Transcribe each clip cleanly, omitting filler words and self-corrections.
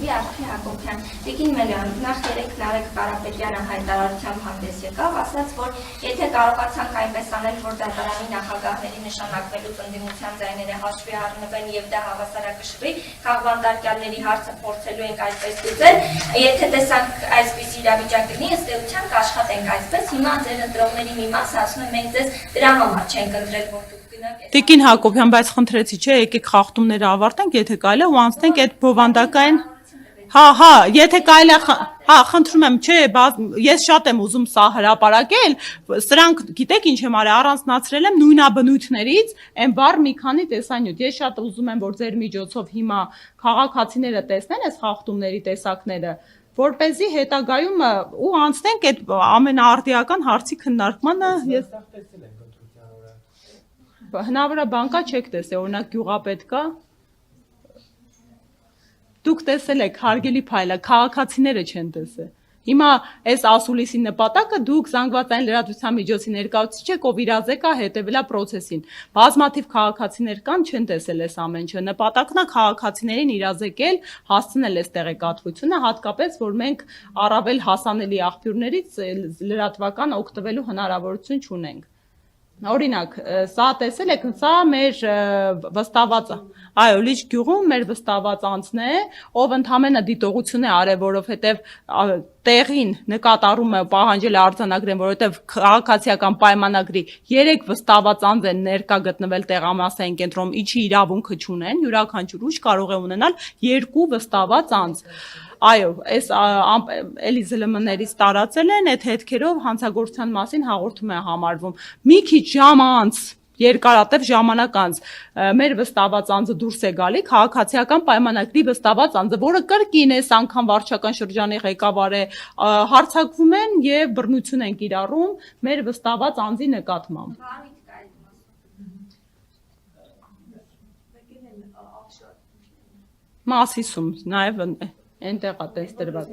Լիվի Արփի Հակոբյան, Տիկին Մելյան, նախ երեք Նարեկ Կարապետյանը հայտարարությամբ հանդես եկավ, ասաց, որ եթե կարողացանք այնպես անել, որ դատարանի նախագահների նշանակվելուց ընդդիմության ձայները հաշվի առնվեն եւ դա հավասարակշռի, քաղբանտարկյալների հարցը փորձելու ենք այսպես լուծել, եթե տեսանք այսպիսի իրավիճակ լինի, ըստ էության կաշխատենք այսպես, հիմա ձեր ընտրողների մի մասը ասում են մենք ձեզ դրա համար չենք ընտրել, որ դուք Տիկին Հակոբյան, բայց խնդրեցի չէ, եկեք խախտումները ավարտենք, եթե կարելի է ու անցնենք այդ բովանդակային եթե կարելի է խնդրում եմ, չէ, ես շատ եմ ուզում սա հրապարակել, սրանք գիտեք ինչ եմ արել, առանձնացրել եմ նույնաբնույթներից, այն բառ մի քանի տեսանյութ, ես շատ ուզում եմ, որ ձեր միջոցով հիմա քաղաքացիները տեսնեն այս խախտումների տեսակները, որպեսզի հետագայում ու անցնենք այդ ամենաարդիական հարցի քննարկմանը, ես հնարավորը բանկա չեք տեսել, օրինակ գյուղապետկա, դուք տեսել եք հարգելի փայլը, քաղաքացիները չեն տեսել, հիմա այս ասուլիսի նպատակը դուք զանգվածային լրատվության միջոցի ներկայացուցիչ եք, ով իրազեկ է հետևել է պրոցեսին, բազմաթիվ քաղաքացիներ կան չեն տեսել այս ամեն ինչը, նպատակն է քաղաքացիներին իրազեկել, հասցնել այս տեղեկատվությունը, հատկապես որ մենք առավել հասանելի աղբյուրներից լրատվական օգտվելու հնարավորություն չունենք. Օրինակ, սա տեսել եք, սա մեր վստահված, այո, Լիճ գյուղում մեր վստահված անձն է, ով ընդամենը դիտողություն է արել, որովհետև տեղին նկատառում է պահանջել արձանագրեն, որովհետև քաղաքացիական պայմանագրի 3 վստահված անձ են ներկա գտնվել տեղամասային կենտրոնում, ինչի իրավունքը չունեն, յուրաքանչյուր ուժ կարող է ունենալ 2 վստահված անձ. Այո, այս էլի ԶԼՄ-ներից տարածել են, այդ հետքերով հանցագործության մասին հաղորդում է համարվում։ Մի քիչ ժամ անց, երկարատև ժամանակ անց, մեր վստահված անձը դուրս է գալի, քաղաքացիական պայմանագրի վստահված անձը, որը կրկին այս անգամ վարչական շրջանի ղեկավար է, հարձակվում են եւ բռնություն են կիրառում մեր վստահված անձի նկատմամբ։ Մասիսում, նաեւ Այնտեղ է տեստրված։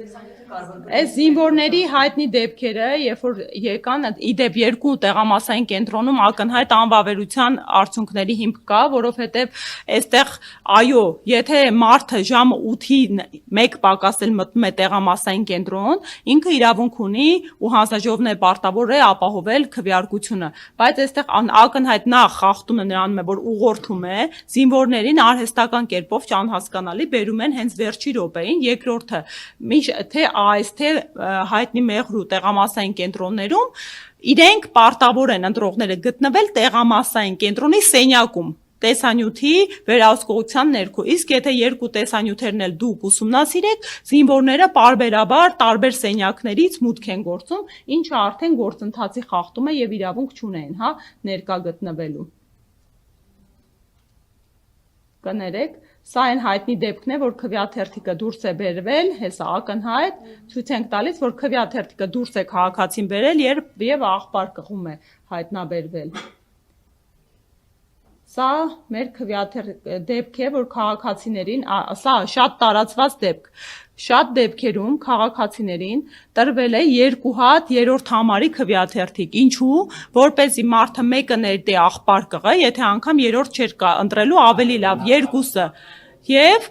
Այս զինվորների հայտնի դեպքերը, երբ որ եկան, իդեպ 2 տեղամասային կենտրոնում ակնհայտ անվավերության արդյունքների հիմք կա, որովհետև այստեղ, այո, եթե մարդը ժամը 8-ին 1 պակասել մտնում է տեղամասային կենտրոն, ինքը իրավունք ունի ու հանձնաժողովն է պարտավոր է ապահովել քվեարկությունը, բայց այստեղ ակնհայտ նախ խախտումը նրանում է, որ ուղղորդում է, զինվորներին արհեստական կերպով չանհասկանալի բերում են հենց վերջի րոպեին, երկրորդը թե այս թե հայտնի մեղրու տեղամասային կենտրոններում իրենք պարտավոր են ընտրողները գտնվել տեղամասային կենտրոնի սենյակում տեսանյութի վերահսկողության ներքո, իսկ եթե 2 տեսանյութերն էլ դուք ուսումնասիրեք, զինվորները պարբերաբար տարբեր սենյակներից մուտք են գործում, ինչը արդեն գործընթացի խախտում է եւ իրավունք չունեն, հա, ներկա գտնվելու։ Կներեք, սա այն հայտնի դեպքն է, որ քվեաթերթիկը դուրս է բերվել, հեսա ակնհայտ, ցույց ենք տալիս, որ քվեաթերթիկը դուրս է քաղաքացին բերել եւ աղբար կղում է հայտնաբերվել։ Սա մեր դեպք է, որ քաղաքացիներին, սա շատ տարածված դեպք, շատ դեպքերում քաղաքացիներին տրվել է 2 հատ 3-րդ համարի քվեաթերթիկ, ինչու, որպեսզի մարդը մեկը ներդի աղբար կղը, եթե անգամ 3-րդ չէր ընտրելու ավելի լավ, 2-ը, եւ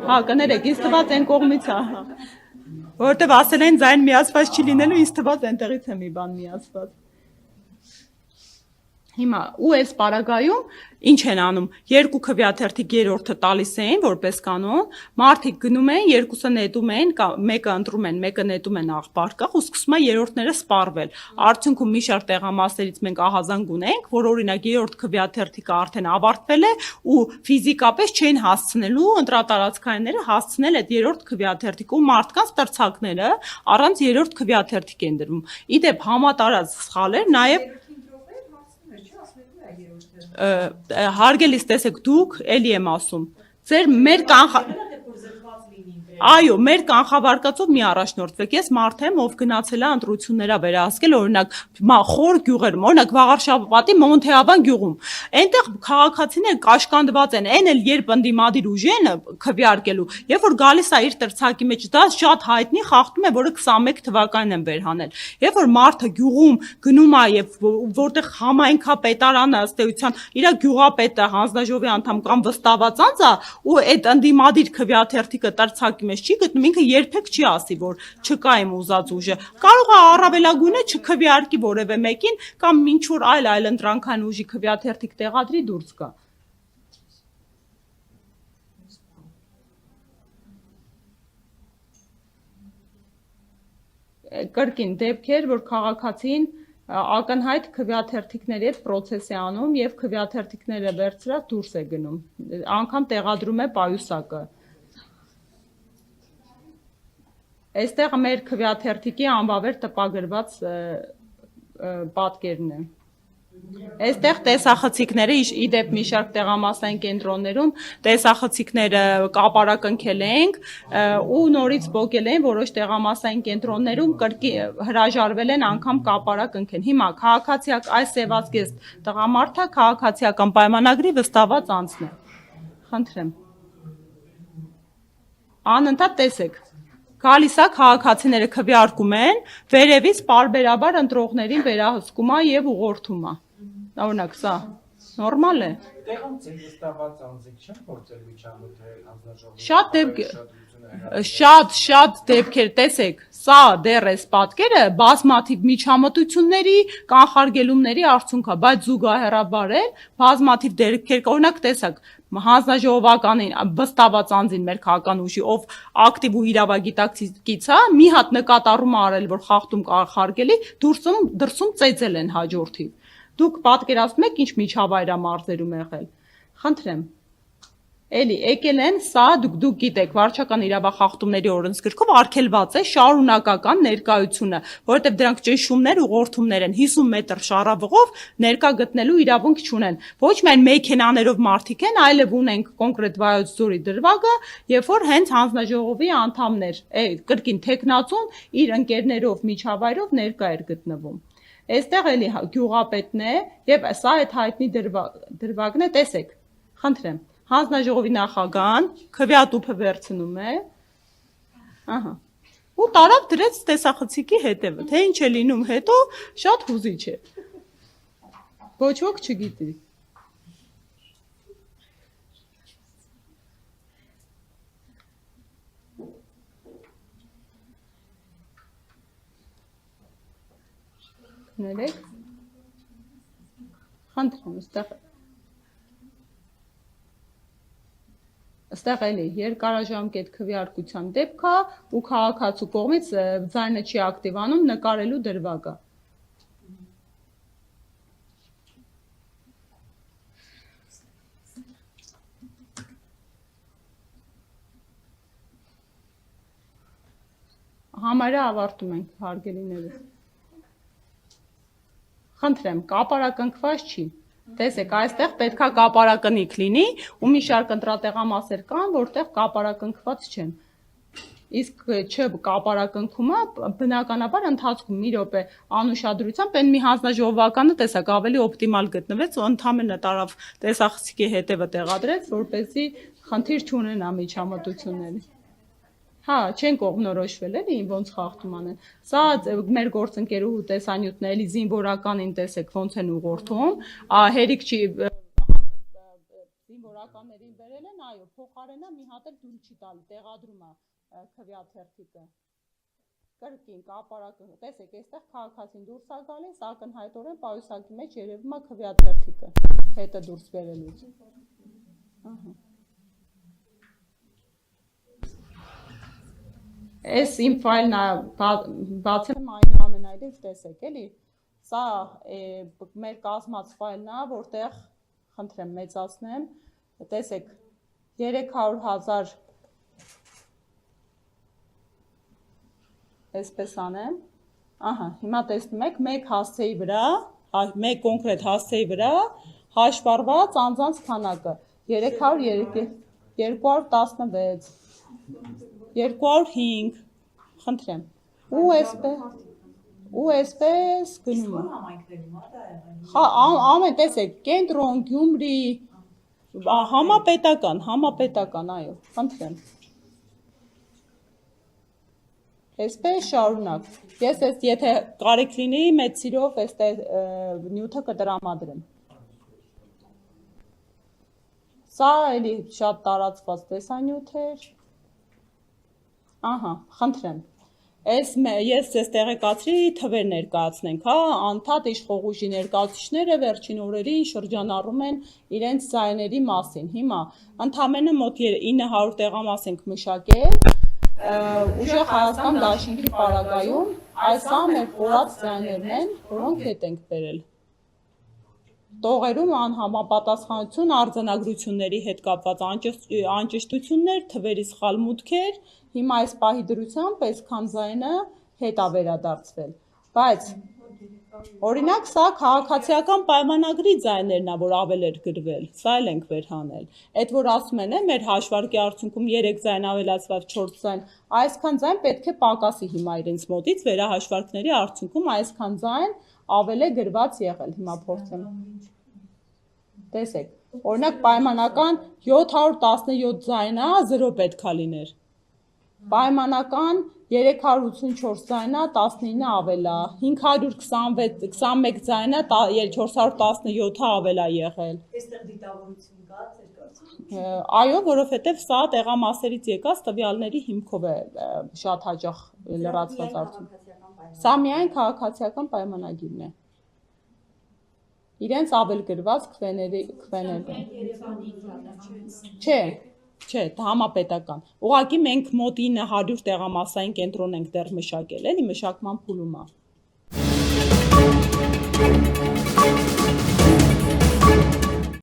հա, կներեք, ինձ թվաց այն կողմից է, որովհետեւ ասել են ձայն միացված չի լինելու, ինձ թվաց այնտեղից է մի բան միացված։ Հիմա ու այս պարագայում ինչ են անում, 2 քվեաթերթիկ 3-րդը տալիս էին որպես կանոն, մարդիկ գնում են, 2-ը նետում են, մեկը ընտրում են, մեկը նետում են աղբարկղ ու սկսում է 3-րդները սպառվել։ Արդյունքում մի շարք տեղամասերից մենք ահազանգ ունենք, որ օրինակ 3-րդ քվեաթերթիկը արդեն ավարտվել է ու ֆիզիկապես չեն հասցնելու ընտրատարածքայինները հասցնել այդ 3-րդ քվեաթերթիկը ու մարդկանց տրցակները առանց 3-րդ քվեաթերթիկ են դրվում։ Իդեպ համատարած սխալեր նաև Հարգելիս տեսեք դուք, էլի եմ ասում, ձեր մեր Այո, մեր կանխավարկածով մի առաջնորդվեք։ Ես մարդ եմ, ով գնացել է ընտրություններ վերահսկել, օրինակ, խոր գյուղերում, օրինակ Վաղարշավապատի Մոնթեավան գյուղում։ Այնտեղ քաղաքացիները կաշկանդված են, այն էլ երբ ընդդիմադիր ուժերը քվեարկելու, երբ որ գալիս է իր տրցակի մեջ, դա շատ հայտնի խախտում է, որը 21 թվականին են վերհանել։ Երբ որ մարդը գյուղում գնում է եւ որտեղ համայնքապետարանը ըստ էության իր գյուղապետը հանձնաժողովի անդամ կամ վստահված անձ է ու այդ ընդդիմադիր քվեաթերթիկը տրցակի մեջ չի գտնում, ինքը երբեք չի ասի, որ չկա իմ ուզած ուժը։ Կարող է առավելագույնը չքվեարկի որևէ մեկին կամ ինչ որ այլ ընտրանքային ուժի քվեաթերթիկ տեղադրի դուրս գա։ Կրկին դեպքեր, որ քաղաքացին ակնհայտ քվեաթերթիկների հետ process է անում եւ քվեաթերթիկները վերցրած դուրս է գնում, անգամ տեղադրում է պայուսակը։ Այստեղ մեր քվեաթերթիկի անվավեր տպագրված պատկերն է։ Այստեղ տեսախցիկները իդեպ մի շարք տեղամասային կենտրոններում տեսախցիկները կապարակնքել ենք ու նորից բոկել են որոշ տեղամասային կենտրոններում հրաժարվել են անգամ կապարակնքեն։ Հիմա քաղաքացիակ այս սևացկես տղամարդը քաղաքացիական պայմանագրի վստահված անձն է։ Խնդրեմ։ Անընդհատ տեսեք։ Գալիս է քաղաքացիները քվեարկում են, վերևից պարբերաբար ընտրողներին վերահսկում է եւ ուղղորդում է։ Օրինակ, սա նորմալ է։ Տեղում վստահված անձիկ չեն փորձել միջամտել հանձնաժողովի։ Շատ դեպքեր, տեսեք, սա դեռ էս պատկերը բազմաթիվ միջամտությունների, կանխարգելումների արդյունք է, բայց զուգահեռաբար է բազմաթիվ դեպքեր, օրինակ տեսակ, հանձնաժողովականին վստահված անձին մեր քաղաքական ուժի, ով ակտիվ ու իրավագիտակցից է, մի հատ նկատառում արել, որ խախտում կանխարգելի, դրսում ծեծել են հաջորդի։ Դուք պատկերացնում եք ինչ միջավայրամարզերում եղել։ Խնդրեմ։ Էլի եկել են, սա դուք գիտեք, վարչական իրավախախտումների օրենսգրքով արգելված է շարունակական ներկայությունը, որովհետև դրանք ճնշումներ, ուղղորդումներ են, 50 մետր շառավղով ներկա գտնելու իրավունք չունեն։ Ոչ միայն մեքենաներով մարդիկ են, այլև ունենք կոնկրետ Վայոց ձորի դրվագը, երբ որ հենց հանձնաժողովի անդամներ, կրկին թեկնածուն իր ընկերներով միջավայրով ներկա էր գտնվում։ Այստեղ էլի գյուղապետն է եւ սա այդ հայտնի դրվագն է, տեսեք։ Խնդրեմ։ Հանձնաժողովի նախագահան քվեատուփը վերցնում է։ Ահա։ Ու տարավ դրեց տեսախցիկի հետևը, թե ինչ է լինում հետո շատ հուզիչ է։ Ոչ ոք չգիտի։ Ներեք։ Խնդրեմ, Այստեղ էլի երկարաժամկետ քվեարկության դեպք է ու քաղաքացու կողմից ձայնը չի ակտիվանում նկարելու դրվագը։ Համարը ավարտում ենք, հարգելիներս։ Խնդրեմ, կապարակնքված չի։ Տեսեք, այստեղ պետքա կապարակնիկ լինի ու մի շարք ընտրատեղամասեր կան, որտեղ կապարակնքված չեն։ Իսկ չկապարակնքումը բնականաբար ընթացքում մի րոպե անուշադրությամբ այն մի հանձնաժողովականը տեսակ ավելի օպտիմալ գտնվեց ու ընդհանրապես տարավ տեսախցիկի հետևը տեղադրեց, որպեսզի խնդիր չունենա միջամտությունների։ Հա, չեն կողմնորոշվել էլի, ոնց խախտում անեն։ Սա մեր գործընկերուհու տեսանյութն է, էլի զինվորականին տեսեք ոնց են ուղղորդում, հերիք չի զինվորականներին բերել են, այո, փոխարենը մի հատ էլ դուր չի տալի, տեղադրում է քվեաթերթիկը։ Կրկին կապարակը, տեսեք, այստեղ քաղաքացին դուրս է գալիս, ակնհայտորեն պայուսակի մեջ երևում է քվեաթերթիկը, հետը դուրս բերելուց։ Ահա։ Այս իմ ֆայլն բացել եմ այնուամենայնիվ տեսեք, էլի, սա մեր կազմած ֆայլն է, որտեղ, խնդրեմ մեծացնեմ, տեսեք, 300,000, այսպես անեմ, ահա, հիմա տեսնում եք, մեկ հասցեի վրա, մեկ կոնկրետ հասցեի վրա, հաշվառված անձանց քանակը, 216, 205, խնդրեմ, ու այսպես գնում է, ամեն տեսեք, կենտրոն, Գյումրի, համապետական, այո, խնդրեմ, այսպես շարունակ, ես եթե կարիք լինի, մեծ սիրով այս նյութը կտրամադրեմ, սա էլի շատ տարածված տեսանյութ էր, ահա, խնդրեմ, ես ձեզ տեղեկացրի թվեր ներկայացնենք, անդադ իշխող ուժի ներկայացուցիչները վերջին օրերին շրջանառում են իրենց ձայների մասին, հիմա ընդամենը մոտ 900 տեղամաս ենք մշակել, ուժեղ Հայաստան դաշինքի պարագայում, այս մեր խորած ձայներն են, որոնք հետ ենք բերել։ Տողերում անհամապատասխանություն, արձանագրությունների հետ կապված անճշտություններ, թվերի սխալ մուտքեր, հիմա այս պահի դրությամբ այսքան ձայնը հետ է վերադարձվել, բայց օրինակ սա քաղաքացիական պայմանագրի ձայներն է, որ ավել էր գրվել, սա էլ ենք վերհանել, այդ որ ասում են մեր հաշվարկի արդյունքում 3 ձայն ավելացված 4 ձայն, այսքան ձայն պետք է պակասի հիմա իրենց մոտից վերահաշվարկների արդյունքում այսքան ձայն ավել է գրված եղել, հիմա փորձեմ, տեսեք, օրինակ պայմանական 717 ձայնա 0 պետքա լիներ, պայմանական 384 ձայնա 19 ավելա, 521 ձայնա 417 ավելա եղել, այո, որովհետև սա տեղամասերից եկած տվյալների հիմքով է շատ հաճախ լրացված արդյունք, սա միայն քաղաքացիական պայմանագիրն է, իրենց ավել գրված քվեներում, չէ, համապետական, ուղղակի մենք մոտ 900 տեղամասային կենտրոն ենք դեռ մշակել, էլի մշակման փուլում է,